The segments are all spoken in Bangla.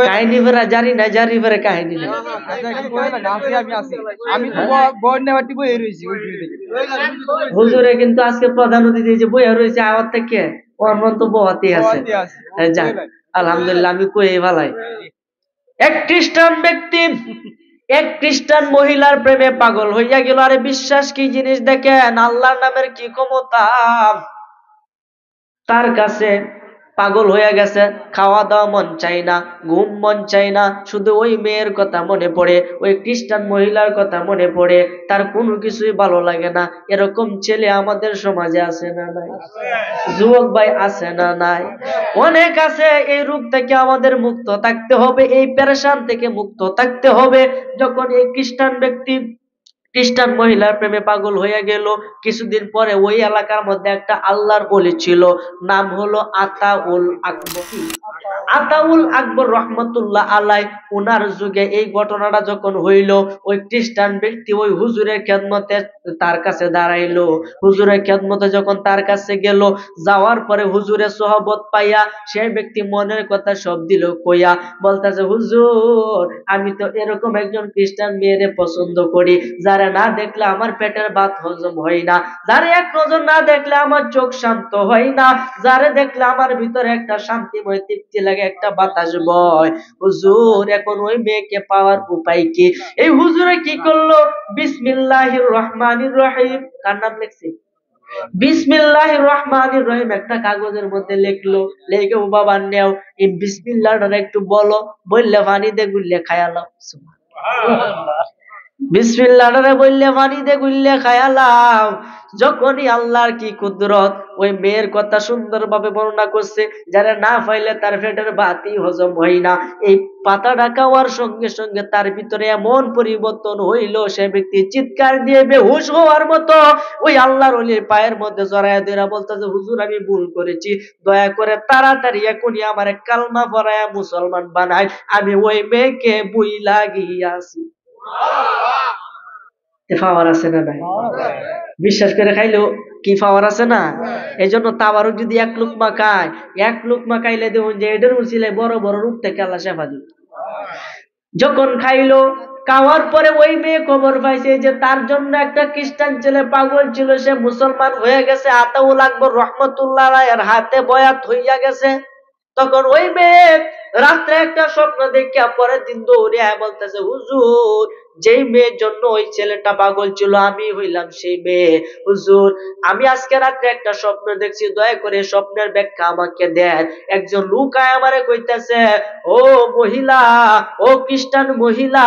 কাহিনী বেড়া জানি না, জারি বেড়া কাহিনী না। হুজুরে কিন্তু আজকে প্রধান অতিথি যে বইয়া রয়েছে আমার থেকে ওর মন তো বহাতে আছে। যাক আলহামদুলিল্লাহ, আমি কই ভালাই। এক খ্রিস্টান ব্যক্তি এক খ্রিস্টান মহিলার প্রেমে পাগল হইয়া গেল। আরে বিশ্বাস কি জিনিস দেখেন, আল্লাহর নামের কি ক্ষমতা। তার কাছে পাগল হয়ে গেছে, খাওয়া দাওয়া মন চাই না, ঘুম মন চাই না, শুধু ওই মেয়ের কথা মনে পড়ে, ওই খ্রিস্টান মহিলার কথা মনে পড়ে, তার কোনো কিছুই ভালো লাগে না। এরকম ছেলে আমাদের সমাজে আছে না নাই? যুবক ভাই আছে না নাই? অনেক আছে। এই রূপ থেকে আমাদের মুক্ত থাকতে হবে, এই পেরেশান থেকে মুক্ত থাকতে হবে। যখন এই খ্রিস্টান মহিলার প্রেমে পাগল হয়ে গেল, কিছুদিন পরে ওই এলাকার মধ্যে একটা আল্লাহর ওলি ছিল, নাম হলো আতাউল আকবর। আতাউল আকবর রহমতুল্লাহ আলাই, উনার যুগে এই ঘটনাটা যখন হইল, ওই খ্রিস্টান ব্যক্তি ওই হুজুরের খেদমতে তার কাছে দাঁড়াইলো। হুজুরের খেদমতে যখন তার কাছে গেল, যাওয়ার পরে হুজুরের সোহবত পাইয়া সেই ব্যক্তি মনের কথা সব দিল কইয়া, বলতেছে হুজুর আমি তো এরকম একজন খ্রিস্টান মেয়েরে পছন্দ করি, যারা না দেখলে আমার পেটের ভাত হজম হয় না, যারে এক নজর না দেখলে আমার চোখ শান্ত হয় না, যারে দেখলে আমার ভিতরে একটা শান্তিময় তৃপ্তি লাগে, একটা বাতাস বয়। হুজুর এখন ওই মেয়েকে পাওয়ার উপায় কি? এই হুজুরে কি করলো, বিসমিল্লাহির রহমানির রহিম, কার নাম লিখছে, বিসমিল্লাহির রহমানির রহিম একটা কাগজের মধ্যে লিখলো, লিখে ও বাবা নেও এই বিসমিল্লাহটা একটু বলো, বললে পানি দিয়ে গুললে খায়ালাম। বিসমিল্লাহরে বললে পানি দিয়ে গুললে খায়ালাম। যখনই আল্লাহর কি কুদরত, ওই মেয়ের কথা সুন্দরভাবে বর্ণনা করছে, যারা না পাইলে তার পেটের ভাতই হজম হয় না, এই পাতাটা খাওয়ার সঙ্গে সঙ্গে তার ভিতরে এমন পরিবর্তন হইল, সে ব্যক্তি চিৎকার দিয়ে বেহুশ হওয়ার মতো ওই আল্লাহর ওলির পায়ের মধ্যে জড়ায়া ধরে বলতেছে, হুজুর আমি ভুল করেছি, দয়া করে তাড়াতাড়ি এখনই আমার কালমা পড়ায়া মুসলমান বানাই, আমি ওই মেয়েকে বুইলা গিয়াছি। পাওয়ার আছে না নাই? বিশ্বাস করে খাইলেও কি পাওয়ার আছে না? এই জন্য তাবারক যদি এক লুকমা খাইলে দেখুন যে এটার উচিলে বড় বড় রূপ থেকে আল্লাহ শেফা দিবে। যখন খাইলো, খাওয়ার পরে ওই মেয়ে খবর পাইছে যে তার জন্য একটা খ্রিস্টান ছেলে পাগল ছিল, সে মুসলমান হয়ে গেছে, আতাউল আকবর রহমতুল্লাহ এর হাতে বয়াত হইয়া গেছে। তখন ওই মেয়ে রাত্রে একটা স্বপ্ন দেখিয়া পরের দিন দৌড়ে বলতেছে, হুজুর যেই মেয়ের জন্য ওই ছেলেটা পাগল ছিল আমি হইলাম সেই মেয়ে। হুজুর আমি আজকে রাত্রে একটা স্বপ্ন দেখছি, দয়া করে স্বপ্নের ব্যাখ্যা আমাকে দেন। একজন লোক আমারে কইতেছে, ও মহিলা, ও খ্রিস্টান মহিলা,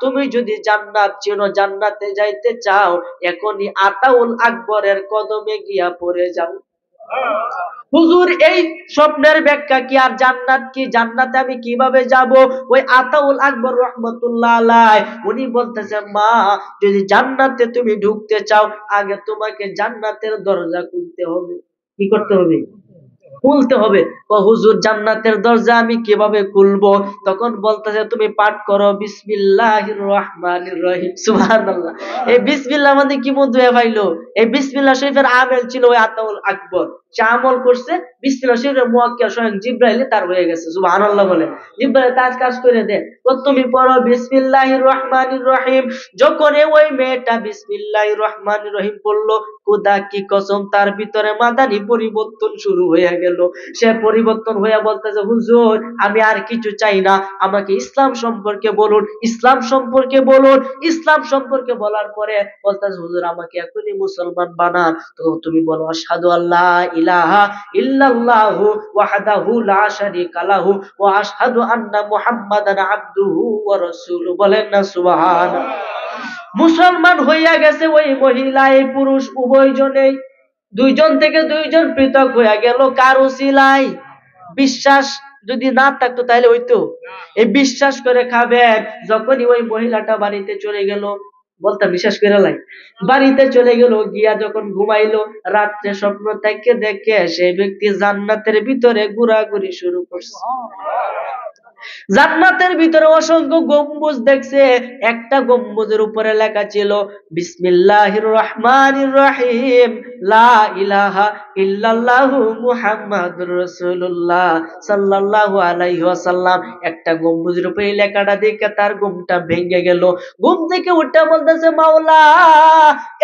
তুমি যদি জান্নাত চেনো, জান্নাতে যাইতে চাও, এখনই আতাউল আকবরের কদমে গিয়া পড়ে যাও। হুজুর এই স্বপ্নের ব্যাখ্যা কি, আর জান্নাত কি, জান্নাতে আমি কিভাবে যাব? ওই আতাউল আকবর রহমতুল্লাহ আলাই উনি বলতেছেন, মা যদি জান্নাতে তুমি ঢুকতে চাও, আগে তোমাকে জান্নাতের দরজা খুলতে হবে। কি করতে হবে? খুলতে হবে। হুজুর জান্নাতের দরজা আমি কিভাবে খুলবো? তখন বলতেছে, তুমি পাঠ করো বিসমিল্লাহির রহমানির রহিম। সুবহানাল্লাহ। এই বিসমিল্লাহ মানে কি মধ্যে পাইলো? এই বিসমিল্লাহ শরীফের আমেল ছিল ওই আতাউল আকবর, সে আমল করছে। বিসমিল্লাহ শরীফের মুয়াক্কিল স্বয়ং জিবরাইল তার হয়ে গেছে। সুবহানাল্লাহ বলে। জিবরাইল তার কাজ করে দেয়, তো তুমি পড়ো বিসমিল্লাহির রহমানির রহিম। যখন ওই মেয়েটা বিসমিল্লাহির রহমানির রহিম পড়লো, খোদা কি কসম, তার ভিতরে মাদানী পরিবর্তন শুরু হয়ে গেল। সে পরিবর্তন হয়ে বলতেছে, হুজুর আমি আর কিছু চাই না, আমাকে ইসলাম সম্পর্কে বলুন, ইসলাম সম্পর্কে বলুন। ইসলাম সম্পর্কে বলার পরে বলতেছে, হুজুর আমাকে এখনই মুসলমান বানান। তো তুমি বলো, আশহাদু আল্লা ইলাহা ইল্লাল্লাহু ওয়াহদাহু লা শারীকা লাহু ওয়া আশহাদু আন্না মুহাম্মাদান আবদুহু ওয়া রাসূলুহু। বলেন না সুবহানাল্লাহ। মুসলমান হইয়া গেছে ওই মহিলা, এই পুরুষ উভয়জনেই। দুইজন থেকে দুইজন পৃথক হইয়া গেল কার উসিলায়? বিশ্বাস যদি না থাকতো তাহলে হইতো? এই বিশ্বাস করে খাবেন। যখনই ওই মহিলাটা বাড়িতে চলে গেল, বলতাম বিশ্বাস করে লাই, বাড়িতে চলে গেল, গিয়া যখন ঘুমাইলো, রাত্রে স্বপ্ন থেকে দেখে সেই ব্যক্তি জান্নাতের ভিতরে ঘোরাঘুরি শুরু করছে। জান্নাতের ভিতরে অসংখ্য গম্বুজ দেখছে, একটা গম্বুজের উপরে লেখা ছিল বিসমিল্লাহির রহমানির রহিম, লা ইলাহা ইল্লাল্লাহু মুহাম্মাদুর রাসূলুল্লাহ সাল্লাল্লাহু আলাইহি ওয়াসাল্লাম। একটা গম্বুজের উপরে এই লেখাটা দেখে তার ঘুমটা ভেঙে গেল। ঘুম থেকে উঠে বলতেছে, মাওলা,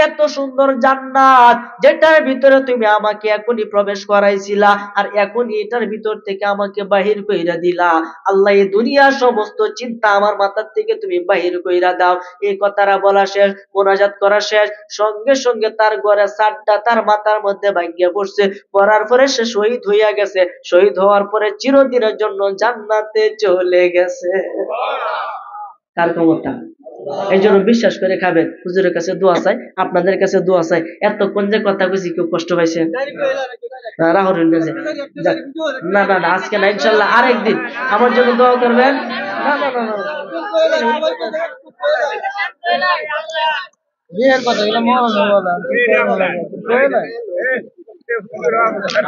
এত সুন্দর জান্নাত যেটার ভিতরে তুমি আমাকে এখনই প্রবেশ করাইছিলা, আর এখনই এটার ভিতর থেকে আমাকে বাহির কইরা দিলা। আল্লাহ, এই দুনিয়ার সমস্ত চিন্তা আমার মাথার থেকে তুমি বাহির কইরা দাও। এই কথাটা বলা শেষ, মোনাজাত করা শেষ, সঙ্গে সঙ্গে তার ঘরে সাতটা তার মাথার মধ্যে ভাঙ্গিয়া পড়ছে। পড়ার পরে সে শহীদ হইয়া গেছে। শহীদ হওয়ার পরে চিরদিনের জন্য জান্নাতে চলে গেছে। কার ক্ষমতা? এই জন্য বিশ্বাস করে খাবেন। হুজুরের কাছে দোয়া চাই, আপনাদের কাছে দোয়া চাই। এতক্ষণ যে কথা কইছি কেউ কষ্ট পাইছে? রাহুল না না না, আজকে না, ইনশাল্লাহ আরেকদিন আমার জন্য দোয়া করবেন। না না না না,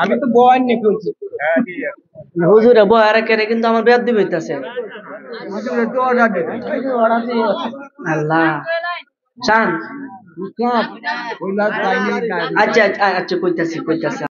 আমি তো বয়ান নিয়ে কইছি। হুজুরে বয়ার কেড়ে কিন্তু আমার বেদ দিবে হইতাছে। আল্লাহ চান। আচ্ছা আচ্ছা আচ্ছা, কইতাছি কইতাছি।